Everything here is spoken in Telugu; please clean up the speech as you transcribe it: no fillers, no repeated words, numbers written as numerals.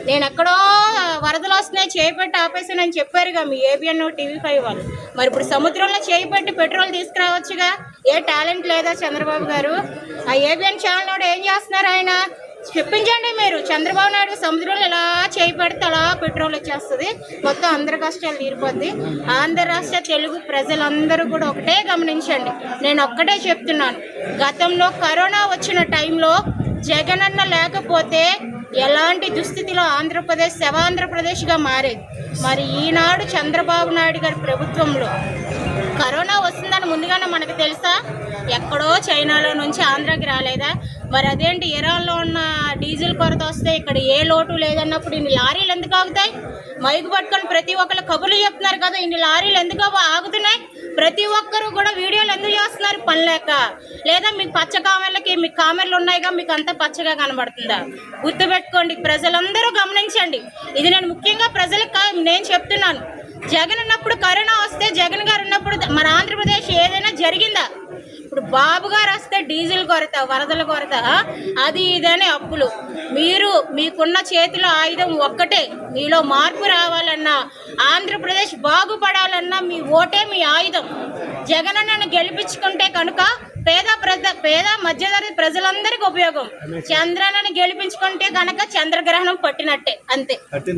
నేను ఎక్కడో వరదలు వస్తున్నాయి చేపెట్టి ఆపేసానని చెప్పారుగా మీ ఏబిఎన్ టీవీ5 వాళ్ళు. మరి ఇప్పుడు సముద్రంలో చేపెట్టి పెట్రోల్ తీసుకురావచ్చుగా. ఏ టాలెంట్ లేదా చంద్రబాబు గారు? ఆ ఏబిఎన్ ఛానల్ కూడా ఏం చేస్తున్నారు? ఆయన చెప్పించండి మీరు. చంద్రబాబు నాయుడు సముద్రంలో ఇలా చేపెడితే అలా పెట్రోల్ వచ్చేస్తుంది, మొత్తం అందరి కష్టాలు తీరిపోద్ది. ఆంధ్ర రాష్ట్ర తెలుగు ప్రజలందరూ కూడా ఒకటే గమనించండి. నేను ఒక్కటే చెప్తున్నాను, గతంలో కరోనా వచ్చిన టైంలో జగనన్న లేకపోతే ఎలాంటి దుస్థితిలో ఆంధ్రప్రదేశ్ శవాంధ్రప్రదేశ్గా మారేది. మరి ఈనాడు చంద్రబాబు నాయుడు గారి ప్రభుత్వంలో కరోనా వస్తుందని ముందుగానే మనకు తెలుసా? ఎక్కడో చైనాలో నుంచి ఆంధ్రాకి రాలేదా? మరి అదేంటి ఇరాన్లో ఉన్న డీజిల్ కొరత వస్తే ఇక్కడ ఏ లోటు లేదన్నప్పుడు ఇన్ని లారీలు ఎందుకు ఆగుతాయి? మైకు పట్టుకొని ప్రతి ఒక్కరు కబుర్లు చెప్తున్నారు కదా, ఇన్ని లారీలు ఎందుకు ఆగుతున్నాయి? ప్రతి ఒక్కరు కూడా వీడియోలు ఎందుకు చేస్తున్నారు? పని లేక? లేదా మీకు పచ్చ కామెర్లకి మీకు కామెర్లు ఉన్నాయిగా, మీకు అంతా పచ్చగా కనబడుతుందా? గుర్తుపెట్టుకోండి, ప్రజలందరూ గమనించండి. ఇది నేను ముఖ్యంగా ప్రజలకు నేను చెప్తున్నాను. జగన్ ఉన్నప్పుడు కరోనా వస్తే, జగన్ గారు ఉన్నప్పుడు మన ఆంధ్రప్రదేశ్ ఏదైనా జరిగిందా? ఇప్పుడు బాబు గారు వస్తే డీజిల్ కొరత, వరదల కొరత, అది ఇదనే అప్పులు. మీరు మీకున్న చేతిలో ఆయుధం ఒక్కటే. మీలో మార్పు రావాలన్నా, ఆంధ్రప్రదేశ్ బాగుపడాలన్నా మీ ఓటే మీ ఆయుధం. జగనన్నను గెలిపించుకుంటే కనుక పేద మధ్యతరగతి ప్రజలందరికీ ఉపయోగం. చంద్రన్నను గెలిపించుకుంటే కనుక చంద్రగ్రహణం పట్టినట్టే, అంతే.